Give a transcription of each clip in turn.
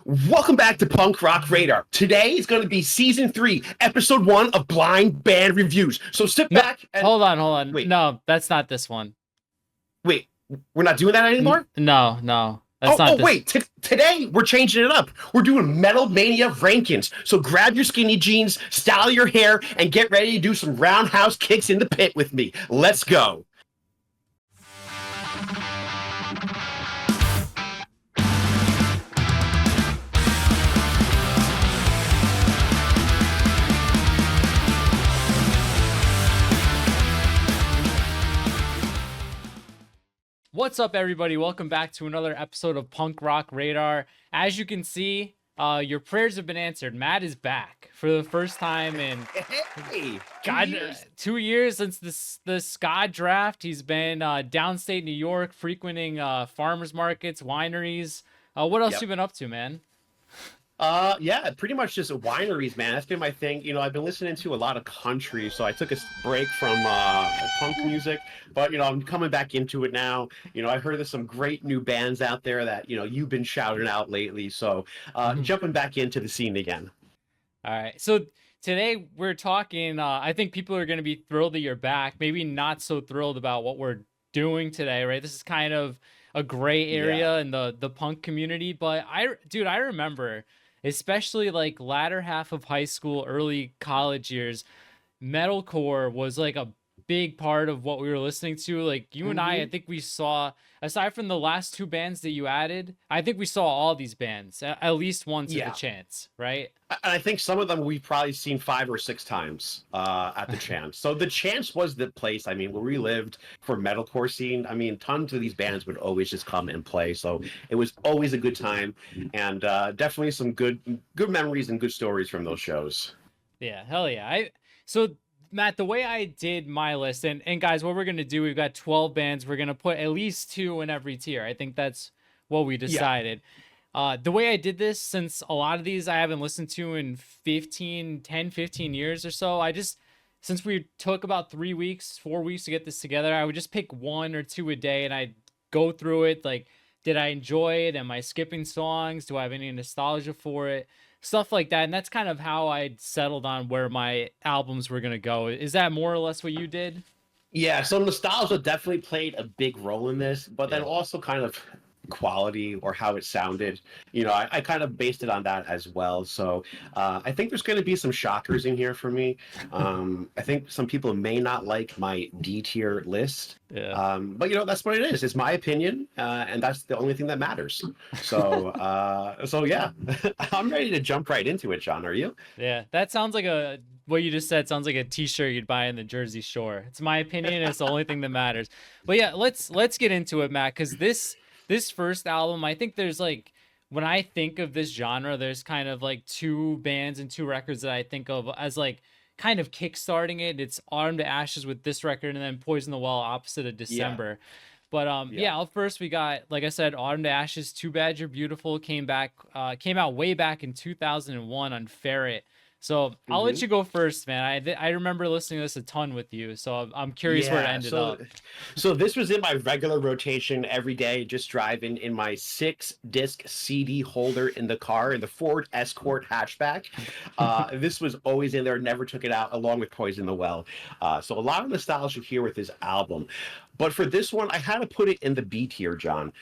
Welcome back to Punk Rock Radar. Today is going to be season 3, episode 1 of Blind Band Reviews. So sit No, back and hold on. wait, No, that's not this one. wait. We're not doing that anymore? No, that's Oh, not oh, this. wait. Today we're changing it up. We're doing Metal Mania rankings. So grab your skinny jeans, style your hair, and get ready to do some roundhouse kicks in the pit with me. Let's go. What's up, everybody? Welcome back to another episode of Punk Rock Radar. As you can see, your prayers have been answered. Matt is back for the first time in Hey, God, 2 years. 2 years since the Scott draft. He's been downstate New York, frequenting farmers markets, wineries. What else Yep. you been up to, man? Yeah, pretty much just wineries, man. That's been my thing. I've been listening to a lot of country, so I took a break from punk music, but I'm coming back into it now. I heard there's some great new bands out there that you've been shouting out lately, so jumping back into the scene again. All right. So today we're talking. I think people are going to be thrilled that you're back. Maybe not so thrilled about what we're doing today, right? This is kind of a gray area in the punk community. But I remember, especially like latter half of high school, early college years, metalcore was like a big part of what we were listening to. Like you and I think we saw, aside from the last two bands that you added, I think we saw all these bands at least once at Yeah. the chance, right? And I think some of them we've probably seen 5 or 6 times at the Chance. So the Chance was the place, where we lived for metalcore scene. Tons of these bands would always just come and play. So it was always a good time, and definitely some good memories and good stories from those shows. Yeah, hell yeah. So Matt, the way I did my list, and guys, what we're gonna do, we've got 12 bands. We're gonna put at least two in every tier. I think that's what we Yeah. decided. The way I did this, since a lot of these I haven't listened to in 15 years or so, since we took about 3 weeks, 4 weeks to get this together, I would just pick one or two a day and I'd go through it. Like, did I enjoy it? Am I skipping songs? Do I have any nostalgia for it? Stuff like that. And that's kind of how I settled on where my albums were going to go. Is that more or less what you did? Yeah, so nostalgia definitely played a big role in this, but then Yeah. also kind of quality or how it sounded. I kind of based it on that as well. So I think there's going to be some shockers in here for me. I think some people may not like my D tier list, Yeah. but that's what it is. It's my opinion, and that's the only thing that matters. So, so yeah, I'm ready to jump right into it, John. Are you? Yeah. That sounds like what you just said sounds like a t-shirt you'd buy in the Jersey Shore. It's my opinion. It's the only thing that matters. But yeah, let's get into it, Matt, because this first album, I think there's like, when I think of this genre, there's kind of like two bands and two records that I think of as like kind of kickstarting it. It's Autumn to Ashes with this record, and then Poison the Well opposite of December. But Yeah. first we got, like I said, Autumn to Ashes, Too Bad You're Beautiful came out way back in 2001 on Ferret. So I'll let you go first, man. I remember listening to this a ton with you, so I'm curious where it ended up. So this was in my regular rotation every day, just driving in my 6-disc CD holder in the car in the Ford Escort hatchback. This was always in there, never took it out, along with Poison the Well. So a lot of nostalgia here with this album. But for this one, I had to put it in the B tier, John.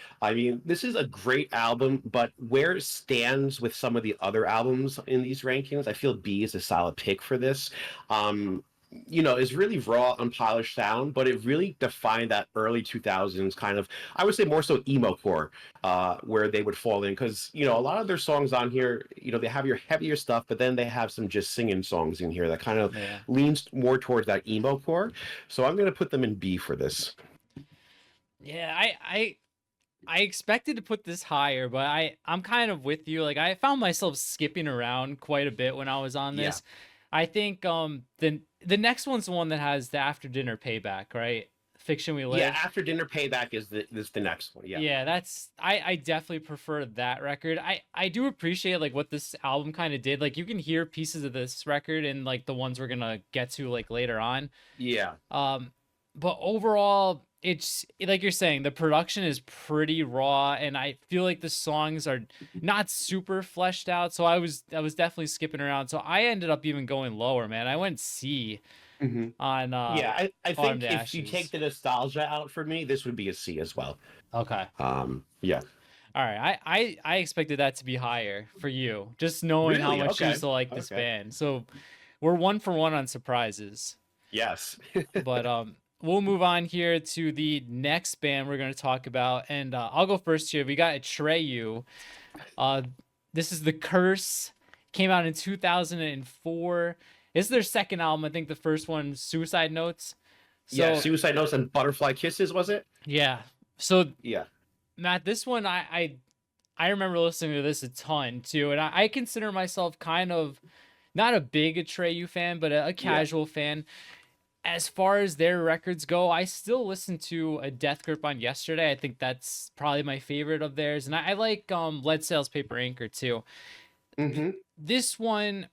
This is a great album, but where it stands with some of the other albums in these rankings, I feel B is a solid pick for this. Is really raw, unpolished sound, but it really defined that early 2000s kind of, I would say more so Emo-Core, where they would fall in, because, a lot of their songs on here, they have your heavier stuff, but then they have some just singing songs in here that kind of leans more towards that Emo-Core. So I'm going to put them in B for this. Yeah, I expected to put this higher, but I'm kind of with you. Like, I found myself skipping around quite a bit when I was on this. I think the next one's the one that has the After Dinner Payback, right? Fiction We Live. Yeah, After Dinner Payback is the next one. Yeah. Yeah, that's I definitely prefer that record. I do appreciate like what this album kind of did. Like, you can hear pieces of this record in like the ones we're gonna get to like later on. Yeah. But overall, it's like you're saying, the production is pretty raw, and I feel like the songs are not super fleshed out. So I was definitely skipping around. So I ended up even going lower, man. I went C Hmm. on Yeah, I Autumn think to if you take Ashes. the nostalgia out for me, this would be a C as well. Okay. Yeah. All right. I expected that to be higher for you, just knowing how Really? much you used Okay. to like this Okay. band. So we're 1 for 1 on surprises. Yes. But we'll move on here to the next band we're going to talk about, and I'll go first here. We got Atreyu. Uh, this is The Curse. Came out in 2004. This is their second album. I think the first one, Suicide Notes. Yeah, So Suicide Notes and Butterfly Kisses, was it? yeah. So Yeah. Matt, this one I remember listening to this a ton too, and I consider myself kind of not a big Atreyu fan, but a Yeah. casual fan. As far as their records go, I still listen to A Death Grip on Yesterday. I think that's probably my favorite of theirs, and I like Lead Sails Paper Anchor too. Hmm. This one,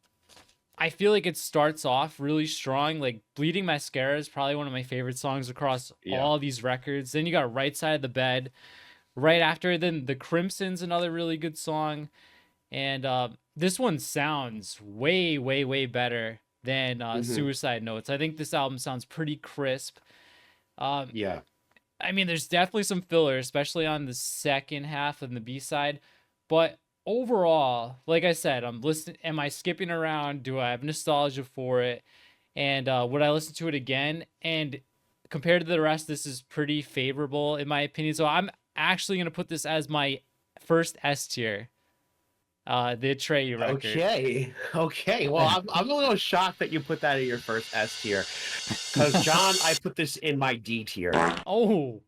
I feel like it starts off really strong. Like Bleeding Mascara is probably one of my favorite songs across Yeah. all these records. Then you got Right Side of the Bed right after. Then The Crimson's another really good song. And this one sounds way, way, way better than Hmm. Suicide Notes. I think this album sounds pretty crisp. Um, Yeah. I mean, there's definitely some filler, especially on the second half and the B side. But overall, like I said, I'm listening. Am I skipping around? Do I have nostalgia for it? And would I listen to it again? And compared to the rest, this is pretty favorable in my opinion. So I'm actually gonna put this as my first S tier. The Atreyu record. Okay. Okay. Well, I'm a little shocked that you put that in your first S tier, because John, I put this in my D tier. Oh,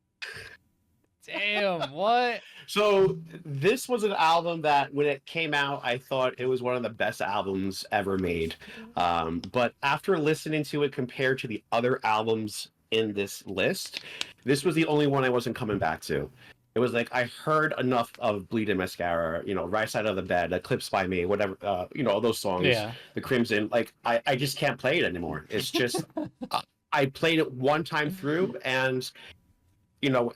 damn! What? So this was an album that when it came out, I thought it was one of the best albums ever made. But after listening to it compared to the other albums in this list, this was the only one I wasn't coming back to. It was like I heard enough of Bleeding Mascara, Right Side of the Bed, Eclipse by Me, whatever, all those songs, Yeah. The Crimson. Like I just can't play it anymore. It's just I played it one time through, and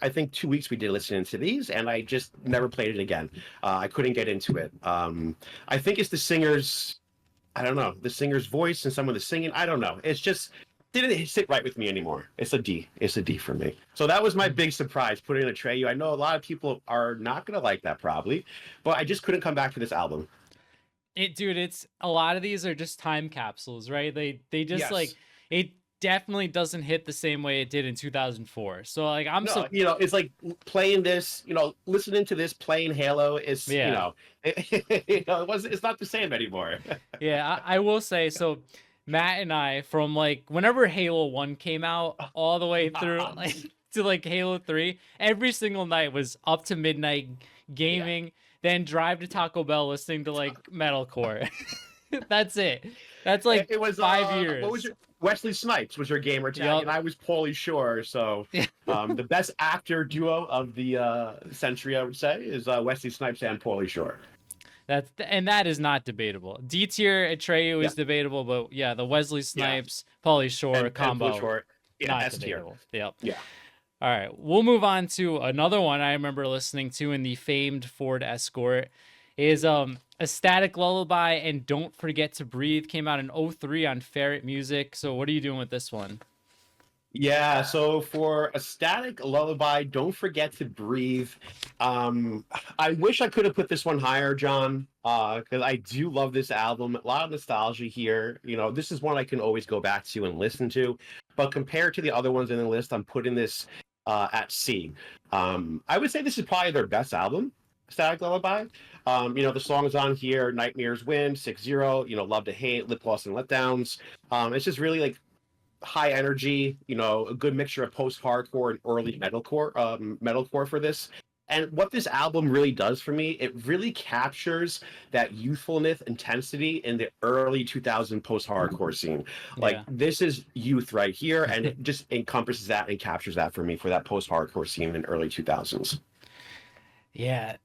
I think 2 weeks we did listening to these, and I just never played it again. I couldn't get into it. I think it's the singer's, I don't know, the singer's voice and some of the singing. I don't know. It's just didn't sit right with me anymore. It's a D. It's a D for me. So that was my big surprise putting in Atreyu. I know a lot of people are not gonna like that probably, but I just couldn't come back to this album. Dude, it's a lot of these are just time capsules, right? They just like Yes. it definitely doesn't hit the same way it did in 2004. So like I'm No, so it's like playing this, listening to this, playing Halo is, yeah. it's not the same anymore. Yeah, I will say so. Matt and I, from like whenever Halo 1 came out all the way through like to like Halo 3, every single night was up to midnight Yeah. gaming, then drive to Taco Bell listening to like metalcore. That's it. That's like It was five what was years. your Wesley Snipes was your gamer tag, Yup. and I was Pauly Shore. So the best actor duo of the century, I would say, is Wesley Snipes and Pauly Shore. That is not debatable. D tier Atreyu Yeah, is debatable, but yeah, the Wesley yeah, Snipes, Pauly Shore and Pauly combo, Shore, yeah, not S tier. debatable. Yep. Yeah. All right, we'll move on to another one I remember listening to in the famed Ford Escort is a Static Lullaby and Don't Forget to Breathe came out in '03 on Ferret Music. So what are you doing with this one? Yeah, so for a Static Lullaby, don't forget to breathe. I wish I could have put this one higher, John, because I do love this album. A lot of nostalgia here. This is one I can always go back to and listen to. But compared to the other ones in the list, I'm putting this at C. I would say this is probably their best album, Static Lullaby. The songs on here, Nightmares Win, 6-0, Love to Hate, Lip Gloss and Letdowns. It's just really like high energy, a good mixture of post-hardcore and early metalcore for this. And what this album really does for me, it really captures that youthfulness intensity in the early 2000 post-hardcore scene. Like Yeah. this is youth right here, and it just encompasses that and captures that for me for that post-hardcore scene in early 2000s. Yeah,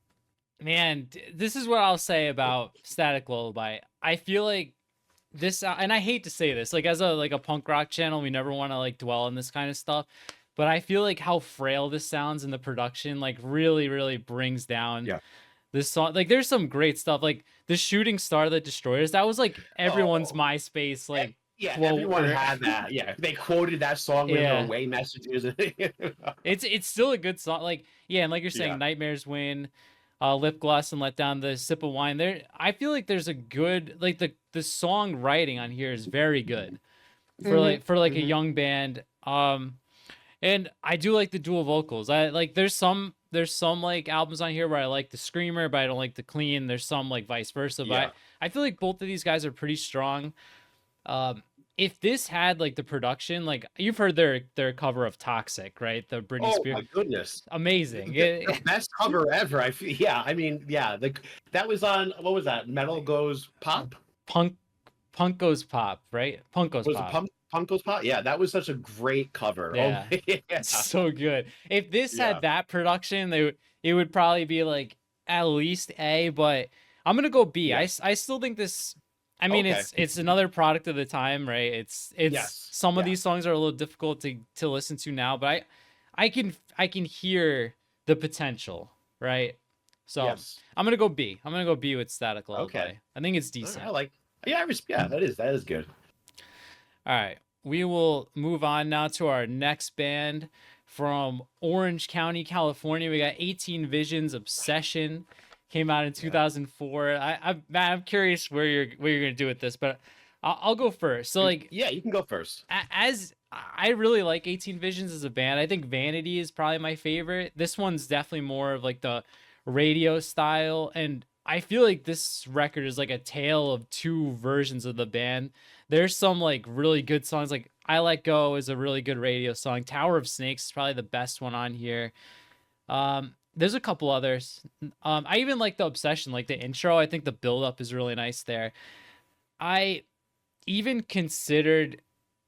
man, this is what I'll say about Static Lullaby. I feel like this, and I hate to say this, like as a punk rock channel, we never want to like dwell on this kind of stuff. but I feel like how frail this sounds in the production, like really, really brings down Yeah. this song. Like there's some great stuff, like the shooting star that destroyers. That was like everyone's Oh, MySpace like yeah. quote Everyone or had that. Yeah, they quoted that song in their yeah. away messages. It's still a good song. Like yeah, and like you're saying, Yeah. Nightmares Win, Lip Gloss and Let Down, the Sip of Wine. There, I feel like there's a good like the songwriting on here is very good Hmm. for like a Hmm. young band. And I do like the dual vocals. I like there's some like albums on here where I like the screamer, but I don't like the clean. There's some like vice versa. But Yeah. I feel like both of these guys are pretty strong. Um, if this had like the production, like you've heard their cover of Toxic, right? The Britney Oh Spears, my goodness. amazing. The best cover ever. I feel. Yeah. I mean, yeah. That was on. What was that? Metal Goes Pop. Punk Punk Goes Pop, right? Punk Goes Was it Pop. Punk Goes Pop? Yeah. That was such a great cover. Oh Yeah, yeah. so good. If this Yeah. had that production, it would probably be like at least A, but I'm gonna go B. Yeah. I still think this. I mean, Okay. it's another product of the time, right? It's Yes. some of Yeah. these songs are a little difficult to listen to now, but I can hear the potential, right? So Yes. I'm gonna go B. I'm gonna go B with Static Lullaby. Okay. I think it's All right, decent. I like. Yeah. Yeah. That is good. All right. We will move on now to our next band from Orange County, California. We got 18 Visions Obsession. Came out in Yeah. 2004. Matt, I'm curious where you're gonna do with this, but I'll go first. So like Yeah. You can go first. as I really like 18 Visions as a band. I think Vanity is probably my favorite. This one's definitely more of like the radio style, and I feel like this record is like a tale of two versions of the band. There's some like really good songs, like I Let Go is a really good radio song. Tower of Snakes is probably the best one on here. There's a couple others. I even like the Obsession, like the intro. I think the build up is really nice there. I even considered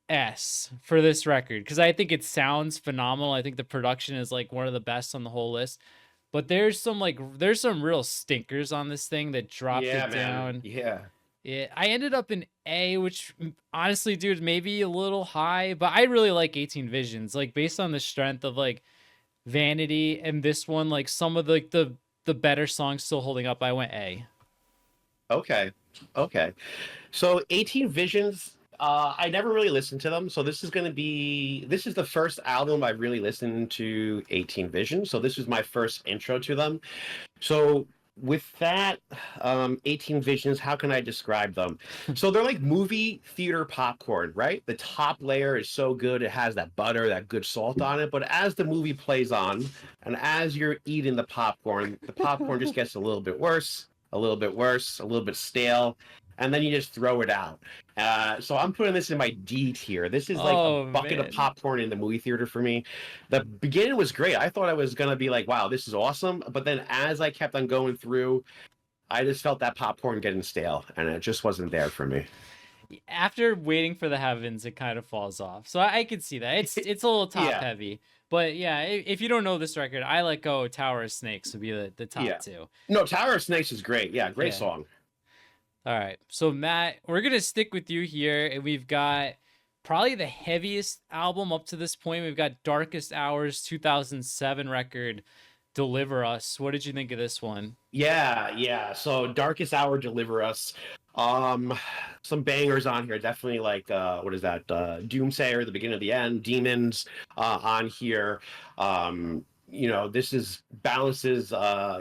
S for this record because I think it sounds phenomenal. I think the production is like one of the best on the whole list. But there's some real stinkers on this thing that dropped Yeah, it man. down. Yeah. Yeah, I ended up in A, which honestly, dude, maybe a little high, but I really like 18 Visions. Like based on the strength of like Vanity and this one, like some of the better songs still holding up, I went A. Okay. Okay. So 18 Visions, I never really listened to them. So this is the first album I really listened to 18 Visions. So this was my first intro to them. So with that, 18 Visions, how can I describe them? So they're like movie theater popcorn, right? The top layer is so good. It has that butter, that good salt on it. But as the movie plays on and as you're eating the popcorn just gets a little bit worse, a little bit worse, a little bit stale. And then you just throw it out. So I'm putting this in my D tier. This is like a Oh bucket of man. popcorn in the movie theater for me. The beginning was great. I thought I was gonna be like, wow, this is awesome. But then as I kept on going through, I just felt that popcorn getting stale, and it just wasn't there for me. After Waiting for the Heavens, it kind of falls off. So I could see that. It's a little top Yeah, heavy. But yeah, if you don't know this record, I Let Go, Tower of Snakes would be the top yeah. two. No, Tower of Snakes is great. Yeah, great Yeah. song. All right. So Matt, we're gonna stick with you here, and we've got probably the heaviest album up to this point. We've got Darkest Hours 2007 record, Deliver Us. What did you think of this one? Yeah, yeah. So Darkest Hour, Deliver Us. Um, some bangers on here. Definitely like what is that? Doomsayer, the beginning of the end, Demons on here. This is balances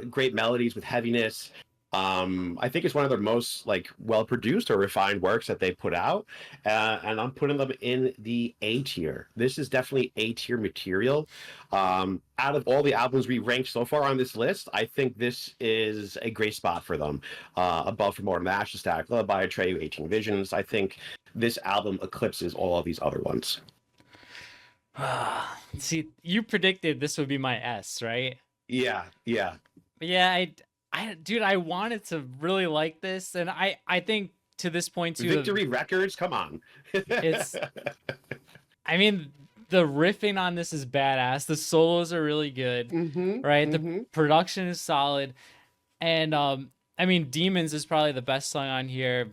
great melodies with heaviness. I think it's one of their most like well produced or refined works that they put out, and I'm putting them in the A tier. This is definitely A tier material. Out of all the albums we ranked so far on this list, I think this is a great spot for them. Above From Mortem to Ashes, Static Lullaby, Atreyu, 18 Visions. I think this album eclipses all of these other ones. See, you predicted this would be my S, right? Yeah, yeah, But yeah, dude, I wanted to really like this, and I think to this point too, Victory Records. Come on. it's. I mean, the riffing on this is badass. The solos are really good, Mm-hmm, right? mm-hmm. The production is solid, and I mean, Demons is probably the best song on here.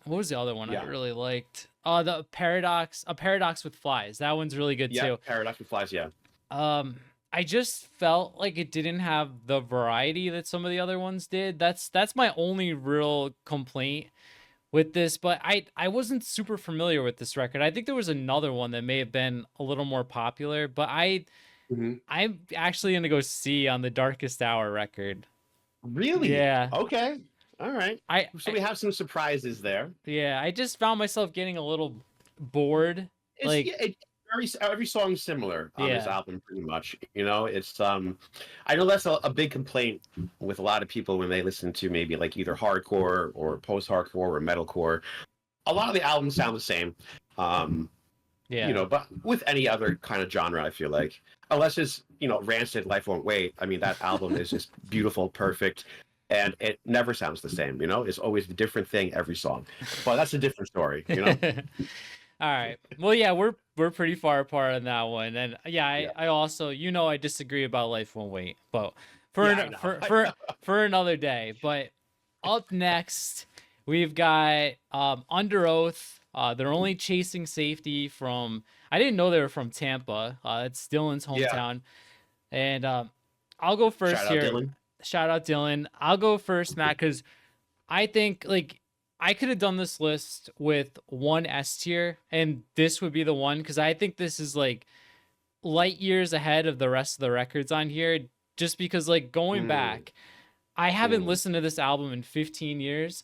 What was the other one I Yeah. really liked? The Paradox, a Paradox with Flies. That one's really good Yeah, too. Paradox with Flies. Yeah. I just felt like it didn't have the variety that some of the other ones did. That's my only real complaint with this, but I wasn't super familiar with this record. I think there was another one that may have been a little more popular, but Hmm. I'm actually gonna go C on the Darkest Hour record. Really? Yeah. Okay. All right. I, So I we have some surprises there. yeah, I just found myself getting a little bored. It's Like, yeah, every song's similar on this yeah. album, pretty much. You know, it's I know that's a big complaint with a lot of people when they listen to maybe like either hardcore or post-hardcore or metalcore. A lot of the albums sound the same. Um, you Yeah. know, but with any other kind of genre, I feel like, unless it's Rancid, Life Won't Wait. I mean, that album is just beautiful, perfect, and it never sounds the same. You know, it's always a different thing every song. But that's a different story. You know. All right. Well, yeah, we're pretty far apart on that one. And yeah, Yeah. I also, I disagree about Life Won't Wait, but Yeah, I know. I know. for another day. But up next, we've got Under Oath. They're only chasing safety from. I didn't know they were from Tampa. It's Dylan's Yeah. hometown, and I'll go first Shout out here. Dylan. Shout out Dylan. I'll go first, Matt, because I think like I could have done this list with one S tier, and this would be the one because I think this is like light years ahead of the rest of the records on here. Just because like going Mm, back, I haven't mm. listened to this album in 15 years.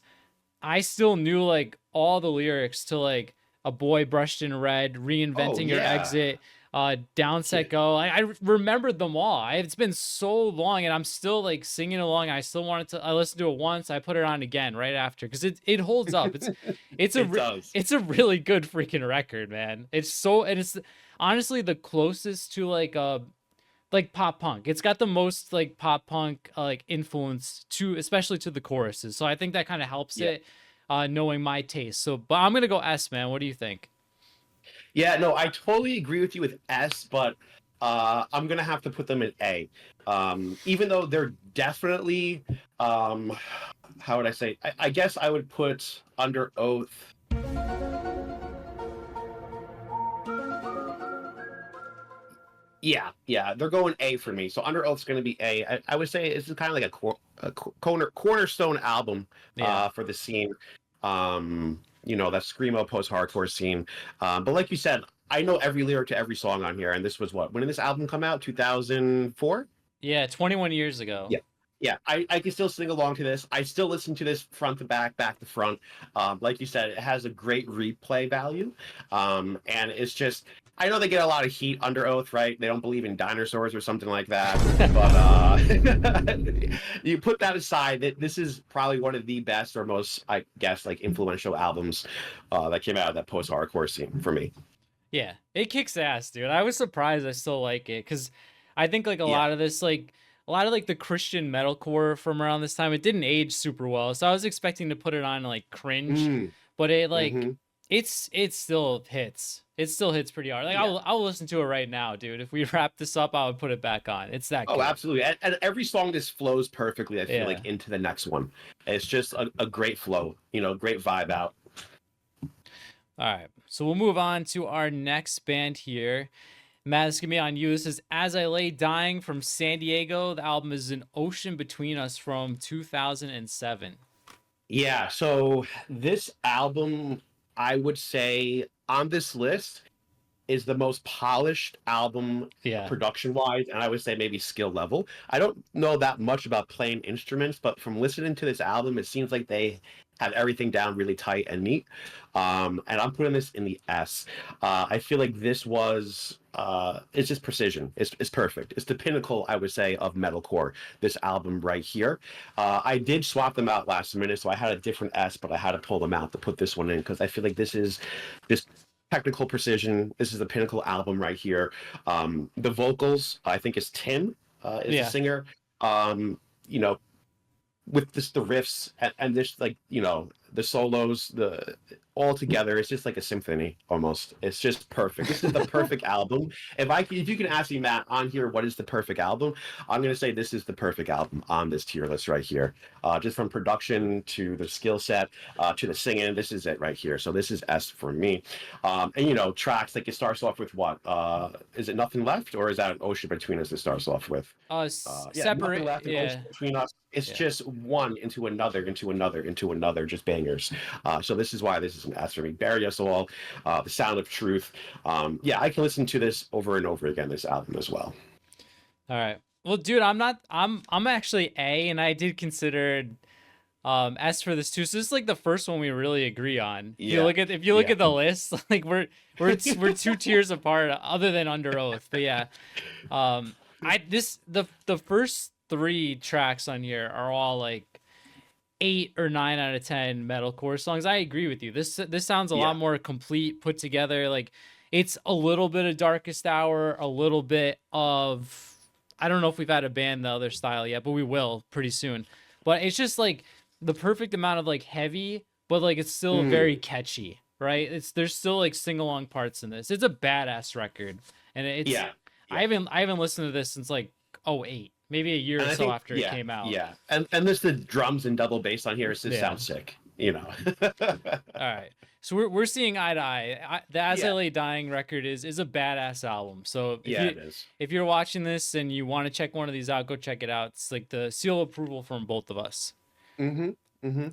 I still knew like all the lyrics to like A Boy Brushed in Red, Oh Reinventing Your yeah. Exit, Down Set Go. I remembered them all. It's been so long and I'm still like singing along. I still wanted to I listened to it once, I put it on again right after because it holds up. It's It does. it's a really good freaking record, man. It's so and it's honestly the closest to like pop punk. It's got the most like pop punk like influence to especially to the choruses. So I think that kind of helps Yeah. it knowing my taste. So but I'm going to go S, man. What do you think? Yeah, no, I totally agree with you with S, but I'm gonna have to put them in A. Even though they're definitely, how would I say? I guess I would put Under Oath. Yeah, they're going A for me. So Under Oath's going to be A. I would say it's kind of like cornerstone album Yeah. for the scene. That screamo post-hardcore scene. But like you said, I know every lyric to every song on here, and this was what? When did this album come out? 2004? Yeah, 21 years ago. Yeah. Yeah, I can still sing along to this. I still listen to this front to back, back to front. Like you said, it has a great replay value. And it's just, I know they get a lot of heat under oath, right? They don't believe in dinosaurs or something like that. But you put that aside, that this is probably one of the best or most, I guess, like influential albums that came out of that post-hardcore scene for me. Yeah, it kicks ass, dude. I was surprised I still like it because I think like a Yeah. lot of this, like a lot of like the Christian metalcore from around this time, it didn't age super well. So I was expecting to put it on like cringe, Mm, but it like hmm. it still hits. It still hits pretty hard. Like Yeah. I'll listen to it right now, dude. If we wrap this up, I would put it back on. It's that Oh, good. absolutely. And every song just flows perfectly, I feel Yeah. like, into the next one. It's just a great flow, great vibe out. All right. So we'll move on to our next band here. Matt, this is gonna be on you. This is As I Lay Dying from San Diego. The album is An Ocean Between Us from 2007. Yeah, so this album, I would say on this list is the most polished album Yeah. production wise, and I would say maybe skill level. I don't know that much about playing instruments, but from listening to this album, it seems like they have everything down really tight and neat. And I'm putting this in the S. I feel like this was it's just precision. It's perfect. It's the pinnacle, I would say, of metalcore. This album right here. I did swap them out last minute, so I had a different S, but I had to pull them out to put this one in because I feel like this is this technical precision. This is the pinnacle album right here. The vocals, I think, is Tim is the Yeah. singer. You know, with this the riffs and this like the solos, the all together, it's just like a symphony almost. It's just perfect. This is the perfect album. If you can ask me, Matt, on here, what is the perfect album? I'm gonna say this is the perfect album on this tier list right here. Just from production to the skill set, to the singing, this is it right here. So this is S for me. And tracks like it starts off with what? Is it Nothing Left, or is that an ocean between us? It starts off with. Yeah, Nothing Separate. Left, an Yeah. ocean between us. It's Yeah. just one into another, into another, into another, just bangers. So this is why this is an S for me. Bury Us All, The Sound of Truth. Yeah, I can listen to this over and over again. This album as well. All right. Well, dude, I'm actually A, and I did consider S for this too. So this is like the first one we really agree on. Yeah. If you look Yeah. at the list, like we're 2 tiers apart, other than Under Oath. But yeah, the first 3 tracks on here are all like 8 or 9 out of 10 metalcore songs. I agree with you. This sounds a Yeah. lot more complete, put together. Like it's a little bit of Darkest Hour, a little bit of, I don't know if we've had a band the other style yet, but we will pretty soon. But it's just like the perfect amount of like heavy, but like it's still very catchy, right? There's still like sing along parts in this. It's a badass record, and it's Yeah. I haven't listened to this since like '08, maybe a year And or I so think, after yeah, it came out. Yeah. And there's the drums and double bass on here. It just sounds sick. All right. So we're seeing eye to eye. The As I Lay Dying record is a badass album. So it is. if you're watching this and you want to check one of these out, go check it out. It's like the seal of approval from both of us. Mm-hmm. Mm-hmm.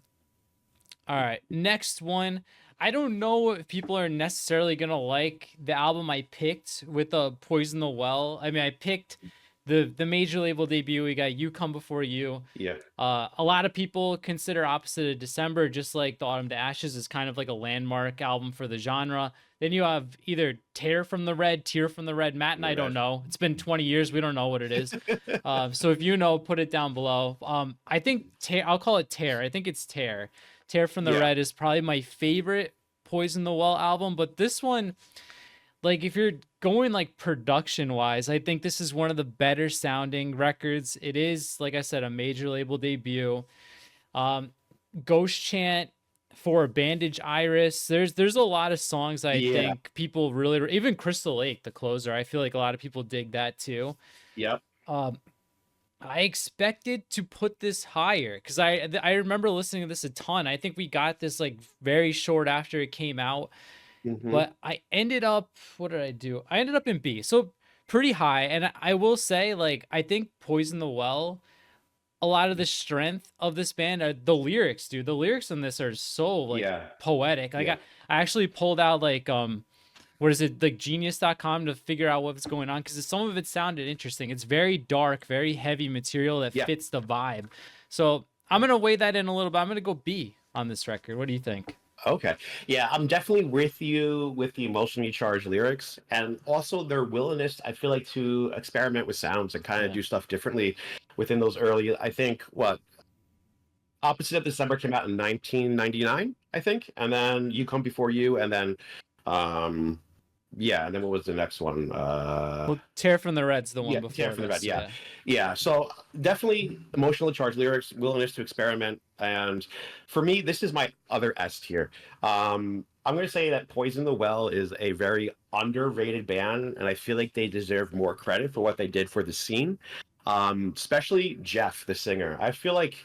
All right. Next one. I don't know if people are necessarily gonna like the album I picked with Poison the Well. I mean, I picked the major label debut. We got You Come Before You. Yeah. A lot of people consider Opposite of December, just like The Autumn to Ashes, is kind of like a landmark album for the genre. Then you have either Tear from the Red, Tear from the Red. Matt and I don't know. It's been 20 years. We don't know what it is. So if you know, put it down below. I think I'll call it Tear. I think it's Tear. Tear from the Red is probably my favorite Poison the Well album. But this one, like if you're going like production wise, I think this is one of the better sounding records. It is, like I said, a major label debut. Ghost Chant for Bandage Iris. There's a lot of songs I think people really, even Crystal Lake, the closer, I feel like a lot of people dig that too. Yep. I expected to put this higher because I remember listening to this a ton. I think we got this like very short after it came out. But I ended up, what did I do? I ended up in B. So pretty high. And I will say, like, I think Poison the Well, a lot of the strength of this band are the lyrics, dude. The lyrics on this are so like poetic. Like I actually pulled out like what is it, like genius.com to figure out what's going on, because some of it sounded interesting. It's very dark, very heavy material that fits the vibe. So I'm gonna weigh that in a little bit. I'm gonna go B on this record. What do you think? Okay. Yeah, I'm definitely with you with the emotionally charged lyrics, and also their willingness, I feel like, to experiment with sounds and kind of do stuff differently within those early, I think, Opposite of December came out in 1999, I think, and then You Come Before You, and then and then what was the next one? Well, Tear from the Red's the one before Tear from the Red, this, yeah. So definitely emotionally charged lyrics, willingness to experiment, and for me, this is my other S tier. I'm going to say that Poison the Well is a very underrated band, and I feel like they deserve more credit for what they did for the scene, especially Jeff, the singer. I feel like,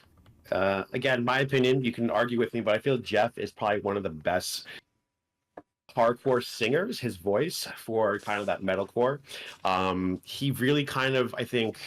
again, my opinion, you can argue with me, but I feel Jeff is probably one of the best hardcore singers. His voice for kind of that metalcore, he really kind of, I think,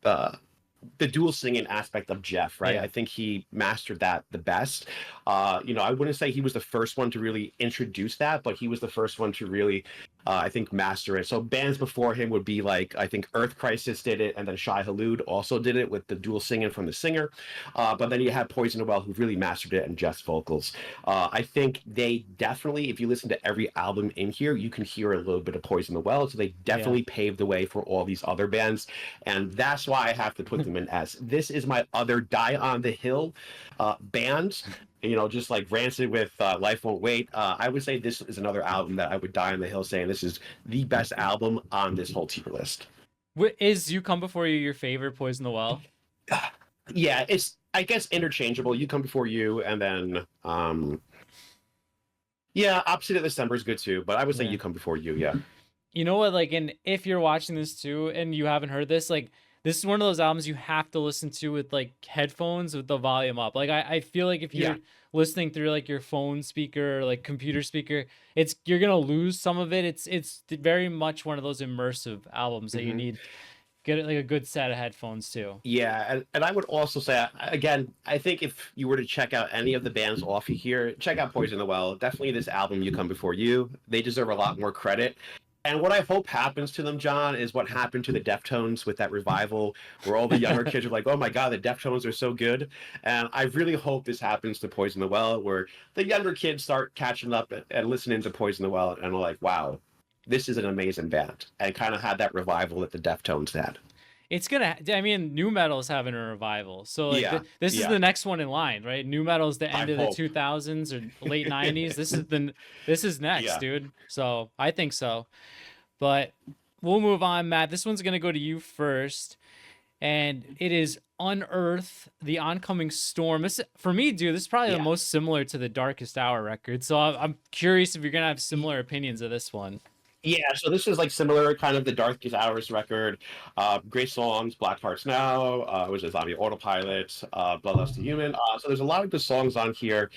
the dual singing aspect of Jeff, right? I think he mastered that the best. I wouldn't say he was the first one to really introduce that, but he was the first one to really, I think, master it. So bands before him would be like, I think Earth Crisis did it, and then Shai Hulud also did it with the dual singing from the singer. But then you had Poison the Well, who really mastered it, and Jeff's vocals. I think they definitely, if you listen to every album in here, you can hear a little bit of Poison the Well. So they definitely paved the way for all these other bands. And that's why I have to put them in S. This is my other Die on the Hill band. Just like Rancid with Life Won't Wait. I would say this is another album that I would die on the hill saying this is the best album on this whole tier list. Is You Come Before You your favorite Poison the Well? Yeah, it's I guess interchangeable. You Come Before You, and then yeah, Opposite of December is good too, but I would say Yeah. You Come Before You. Yeah. You know what? Like, and if you're watching this too and you haven't heard this, like, this is one of those albums you have to listen to with like headphones with the volume up. Like, I feel like if Yeah. you're listening through like your phone speaker or like computer speaker, you're gonna lose some of it. It's very much one of those immersive albums that you Hmm. need get like a good set of headphones too. Yeah, and I would also say again, I think if you were to check out any of the bands off of here, check out Poison the Well. Definitely this album, You Come Before You. They deserve a lot more credit. And what I hope happens to them, John, is what happened to the Deftones with that revival, where all the younger kids are like, "Oh my God, the Deftones are so good." And I really hope this happens to Poison the Well, where the younger kids start catching up and listening to Poison the Well, and are like, "Wow, this is an amazing band," and kind of had that revival that the Deftones had. It's gonna. I mean, new metal is having a revival, so like Yeah, this is yeah. the next one in line, right? New metal is the I end of the hope. 2000s or late 90s. This is next, Yeah. dude. So I think so. But we'll move on, Matt. This one's gonna go to you first, and it is Unearth, the oncoming storm. This for me, dude. This is probably the Yeah. most similar to the Darkest Hour record. So I'm curious if you're gonna have similar opinions of this one. Yeah, so this is like similar, kind of the Darkest Hours record. Great songs, Black Hearts Now, was a Zombie Autopilot, Bloodlust to Human. So there's a lot of good songs on here.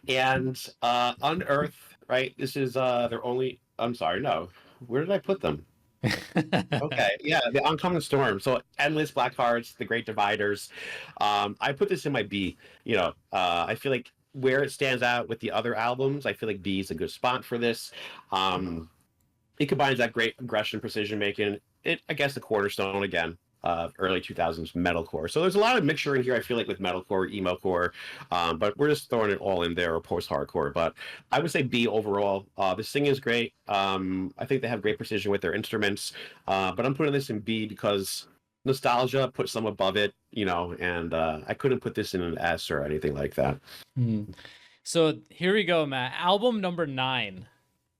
And Unearth, right? This is their only, I'm sorry, no. Where did I put them? Okay, yeah, the Oncoming Storm. So Endless, Black Hearts, The Great Dividers. I put this in my B. I feel like where it stands out with the other albums, I feel like B is a good spot for this. It combines that great aggression, precision making. I guess, the cornerstone again of early 2000s metalcore. So there's a lot of mixture in here. I feel like with metalcore, emo-core, but we're just throwing it all in there, or post-hardcore. But I would say B overall. The singing is great. I think they have great precision with their instruments. But I'm putting this in B because nostalgia puts some above it, and I couldn't put this in an S or anything like that. Hmm. So here we go, Matt. Album number 9.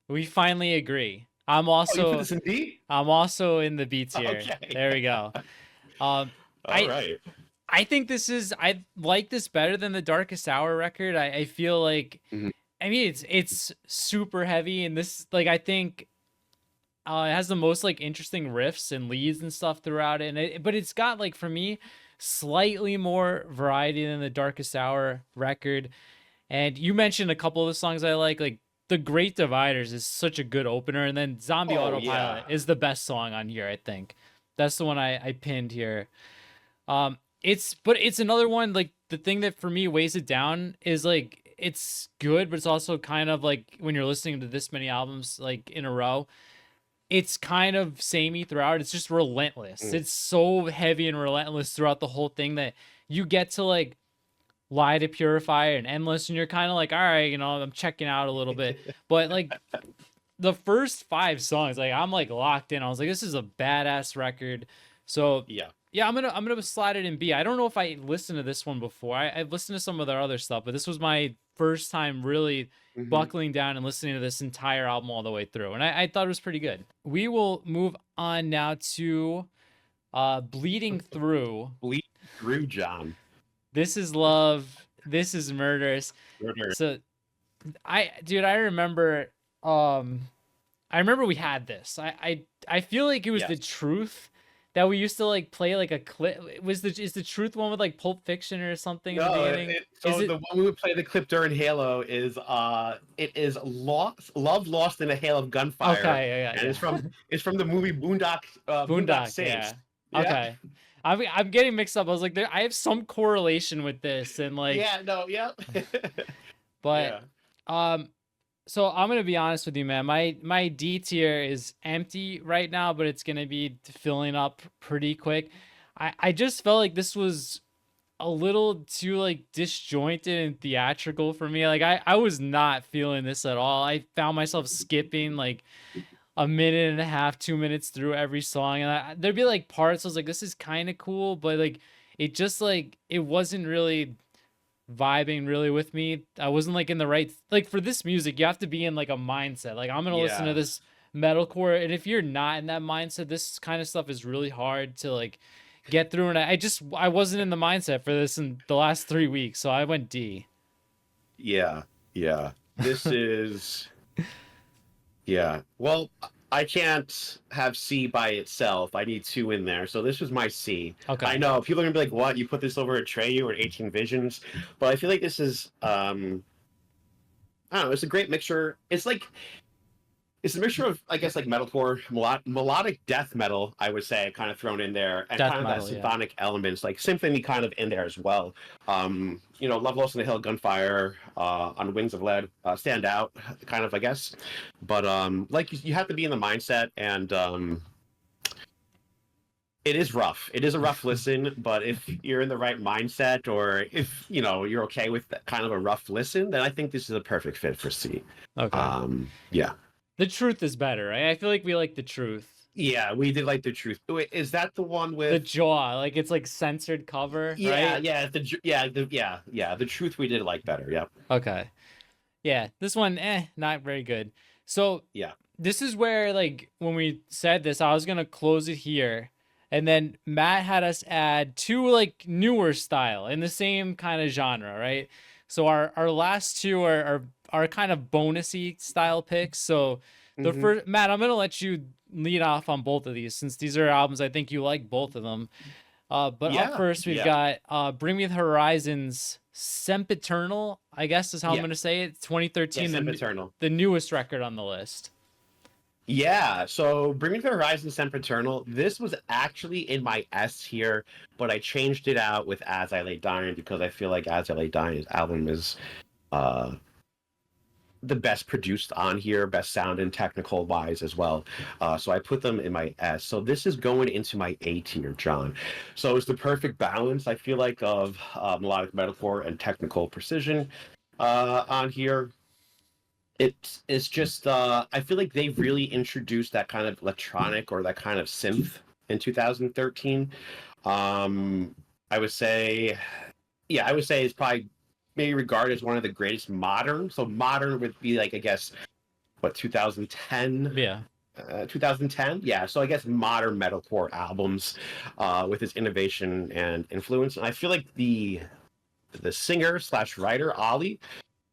We finally agree. I'm Oh, you put also this in B? I'm also in the B tier. Okay. There we go. All I right. I think I like this better than the Darkest Hour record. I feel like Mhm. I mean it's super heavy, and this like I think it has the most like interesting riffs and leads and stuff throughout it, but it's got like for me slightly more variety than the Darkest Hour record. And you mentioned a couple of the songs I like The Great Dividers is such a good opener, and then Zombie Oh, Autopilot yeah. is the best song on here, I think. That's the one I pinned here. But it's another one, like the thing that for me weighs it down is like it's good, but it's also kind of like when you're listening to this many albums like in a row, it's kind of samey throughout. It's just relentless. Mm. It's so heavy and relentless throughout the whole thing that you get to like Lie to Purify and Endless, and you're kind of like, all right, I'm checking out a little bit. But like the first 5 songs, like I'm like locked in. I was like, this is a badass record. So Yeah. yeah, I'm gonna slide it in B. I don't know if I listened to this one before. I've listened to some of their other stuff, but this was my first time really Mhm. buckling down and listening to this entire album all the way through, and I thought it was pretty good. We will move on now to Bleeding Through. Bleed through, John. This is love. This is murderous. Murder. So dude, I remember we had this. I feel like it was the Yes. truth that we used to like play like a clip. Is the truth one with like Pulp Fiction or something in the No, beginning? so Is it the one we would play the clip during Halo is it is Love Lost in a Hail of Gunfire. okay? Yeah, And yeah, it's from the movie Boondock Boondock. Yeah. Saints. Yeah. Okay. I'm getting mixed up. I was like, I have some correlation with this, and like, Yeah, no, yeah. but Yeah. So I'm gonna be honest with you, man. My D tier is empty right now, but it's gonna be filling up pretty quick. I just felt like this was a little too like disjointed and theatrical for me. Like I was not feeling this at all. I found myself skipping like a minute and a half, 2 minutes through every song, and there'd be like parts I was like, this is kind of cool, but like it just like it wasn't really vibing really with me. I wasn't like in the right like for this music, you have to be in like a mindset. Like I'm gonna listen to Yeah. this metalcore, and if you're not in that mindset, this kind of stuff is really hard to like get through. And I wasn't in the mindset for this in the last 3 weeks, so I went D. Yeah, yeah. This is yeah. Well, I can't have C by itself. I need two in there. So this was my C. I Okay. know people are gonna be like, "What? You put this over Atreyu or 18 Visions?" But I feel like this is I don't know. It's a great mixture. It's a mixture of, I guess, like metalcore, melodic death metal, I would say, kind of thrown in there, and Death kind of that metal, yeah. symphonic elements, like symphony kind of in there as well. Love Lost in the Hill, Gunfire, on Wings of Lead, stand out, kind of, I guess. But like you have to be in the mindset, and it is rough. It is a rough listen, but if you're in the right mindset, or if you're okay with that kind of a rough listen, then I think this is a perfect fit for C. Okay. Yeah. The Truth is better, right? I feel like we like The Truth. Yeah, we did like The Truth. Wait, is that the one The with? Jaw, like it's like censored cover, Yeah, right? yeah, yeah. The Truth we did like better. Yep. Okay. Yeah, this one, not very good. So Yeah. this is where, like, when we said this, I was gonna close it here, and then Matt had us add two like newer style in the same kind of genre, right? So our last two are kind of bonusy style picks. So the Hmm. first, Matt, I'm gonna let you lead off on both of these since these are albums I think you like both of them. But up Yeah. first, we've Yeah. got Bring Me the Horizon's Sempiternal, I guess is how I'm Yeah. going to say it. Yeah. 2013, Sempiternal. the newest record on the list. Yeah. So Bring Me the Horizon, Sempiternal. This was actually in my S here, but I changed it out with As I Lay Dying because I feel like As I Lay Dying's album is uh the best produced on here, best sound and technical wise as well. So I put them in my S. So this is going into my A tier, John. So it's the perfect balance, I feel like, of melodic metalcore and technical precision on here. It's just I feel like they really introduced that kind of electronic or that kind of synth in 2013. Um, I would say, yeah, I would say it's probably maybe regarded as one of the greatest modern. So modern would be like, I guess, what, 2010, Yeah. 2010. Yeah, so I guess modern metalcore albums with its innovation and influence. And I feel like the singer slash writer Ollie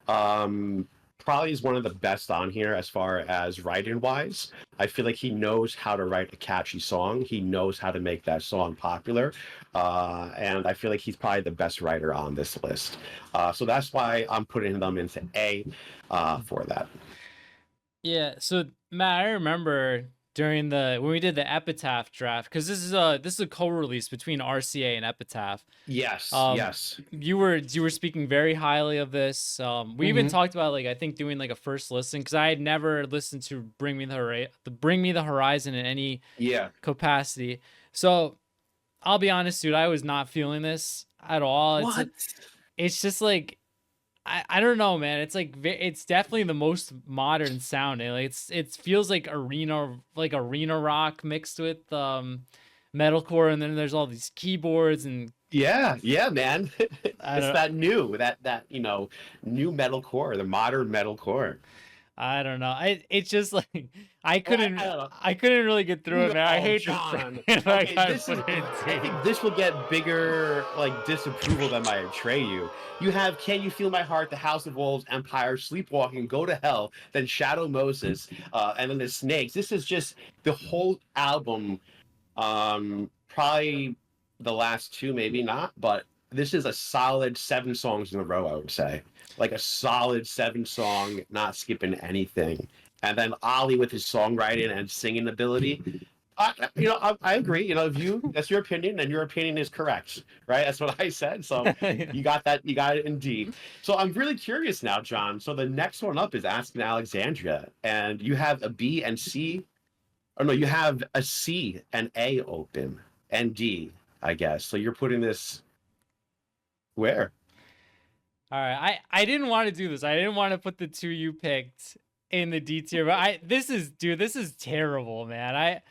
probably is one of the best on here as far as writing wise. I feel like he knows how to write a catchy song. He knows how to make that song popular. And I feel like he's probably the best writer on this list. So that's why I'm putting them into A for that. Yeah. So Matt, I remember during when we did the Epitaph draft, because this is a co-release between RCA and Epitaph. Yes, Um, yes. you were speaking very highly of this. We even Hmm. talked about, like, I think doing like a first listen because I had never listened to Bring Me the Horizon in any Yeah. capacity. So I'll be honest, dude, I was not feeling this at all. What? It's just like I don't know, man. It's like it's definitely the most modern sounding. Like it feels like arena rock mixed with metalcore, and then there's all these keyboards and Yeah, yeah, man. I It's don't that new metal core, the modern metal core. I don't know. It's just like I Oh, couldn't I don't know. I couldn't really get through it, man. I No, hate to say John. it, but I Okay, gotta this put is. it in I D. think this will get bigger, like disapproval than my Atreyu. You have "Can You Feel My Heart," "The House of Wolves," "Empire," "Sleepwalking," "Go to Hell," then "Shadow Moses," and then the Snakes. This is just the whole album. Probably the last two, maybe not, but this is a solid 7 songs in a row. I would say, like a solid 7 song, not skipping anything. And then Ollie with his songwriting and singing ability. I agree. If that's your opinion, and your opinion is correct, right? That's what I said. So you got that. You got it indeed. So I'm really curious now, John. So the next one up is Asking Alexandria, and you have a B and C. Or no, you have a C and A open and D, I guess. So you're putting this where? All right, I didn't want to do this. I didn't want to put the two you picked in the D tier, but this is terrible, man.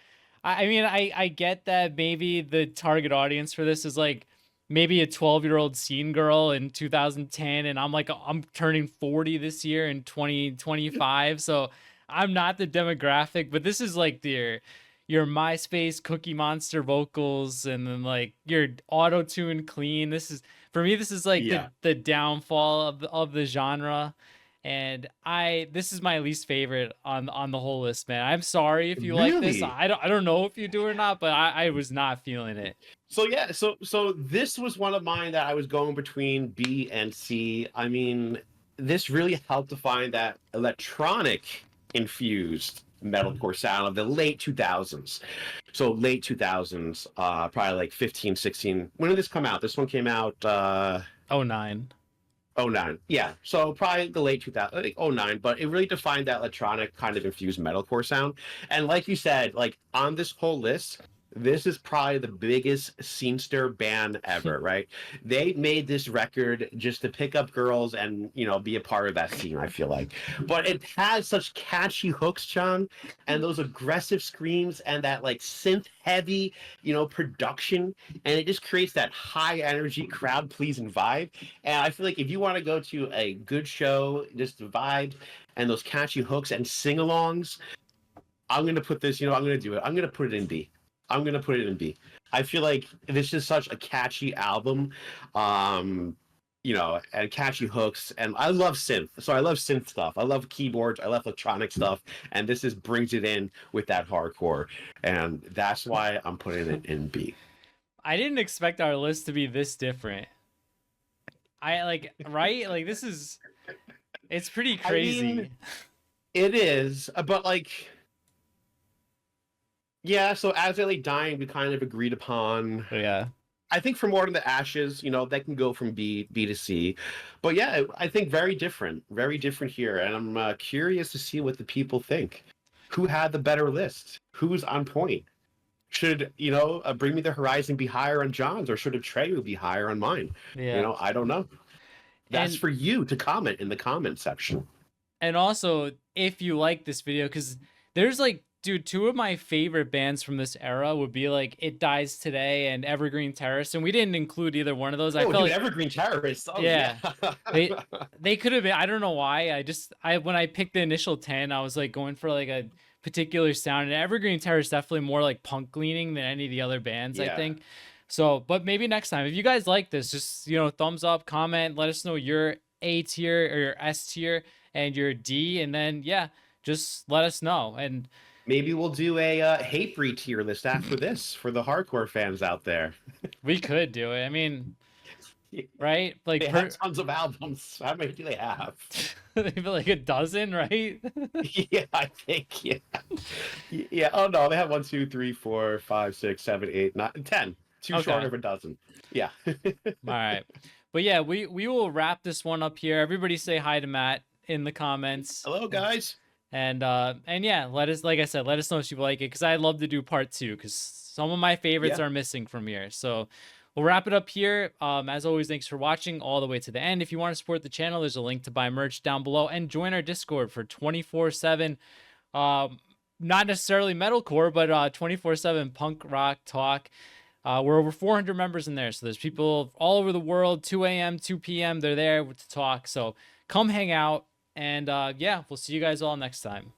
I mean, I get that maybe the target audience for this is like maybe a 12-year-old scene girl in 2010, and I'm turning 40 this year in 2025, so I'm not the demographic, but this is like your MySpace Cookie Monster vocals, and then like your auto tune clean. This is for me. This is like Yeah. the downfall of the genre, and this is my least favorite on the whole list, man. I'm sorry if you like this. Really? I don't know if you do or not, but I was not feeling it. So yeah, so this was one of mine that I was going between B and C. I mean, this really helped to find that electronic infused metalcore sound of the late 2000s. So late 2000s, probably like 15, 16. When did this come out? This one came out Oh, 9. oh 09. Yeah. So probably the late 2000s, I think oh 09, but it really defined that electronic kind of infused metalcore sound. And like you said, like on this whole list, this is probably the biggest scenester band ever, right? They made this record just to pick up girls and, you know, be a part of that scene, I feel like. But it has such catchy hooks, John, and those aggressive screams and that like synth heavy, you know, production. And it just creates that high energy crowd pleasing vibe. And I feel like if you want to go to a good show, just the vibe and those catchy hooks and sing-alongs, I'm going to put this, you know, I'm going to do it. I'm going to put it in B. I'm gonna put it in B. I feel like this is such a catchy album, you know, and catchy hooks, and I love synth. So I love synth stuff. I love keyboards. I love electronic stuff, and this just brings it in with that hardcore, and that's why I'm putting it in B. I didn't expect our list to be this different. I like right like this is it's pretty crazy. I mean, it is, but like. Yeah, so as they lay dying, we kind of agreed upon. Yeah. I think for More Than the Ashes, you know, that can go from B to C. But yeah, I think very different here. And I'm curious to see what the people think. Who had the better list? Who's on point? Should, you know, Bring Me the Horizon be higher on John's, or should Atreyu be higher on mine? Yeah. You know, I don't know. That's And for you to comment in the comment section. And also, if you like this video, because there's like, dude, two of my favorite bands from this era would be like It Dies Today and Evergreen Terrace, and we didn't include either one of those. I Oh, felt dude, like Evergreen Terrace. Oh, yeah. yeah. They could have been. I don't know why. When I picked the initial 10, I was like going for like a particular sound, and Evergreen Terrace definitely more like punk leaning than any of the other bands, I Yeah. think. So, but maybe next time, if you guys like this, just, you know, thumbs up, comment, let us know your A tier or your S tier and your D, and then yeah, just let us know. And Maybe we'll do a Hatebreed tier list after this for the hardcore fans out there. we could do it. I mean, right? Like They have tons of albums. How many do they have? maybe like a dozen, right? Yeah, I think, yeah. Yeah, oh no, they have 1, 2, 3, 4, 5, 6, 7, 8, 9, 10. Too Okay. short of a dozen. Yeah. All right. But yeah, we will wrap this one up here. Everybody say hi to Matt in the comments. Hello, guys. And yeah, let us, like I said, let us know if you like it, because I'd love to do part 2, because some of my favorites Yeah. are missing from here. So we'll wrap it up here. As always, thanks for watching all the way to the end. If you want to support the channel, there's a link to buy merch down below, and join our Discord for 24/7 not necessarily metalcore, but 24/7 punk rock talk. We're over 400 members in there, so there's people all over the world. 2 a.m., 2 p.m. They're there to talk. So come hang out, and yeah, we'll see you guys all next time.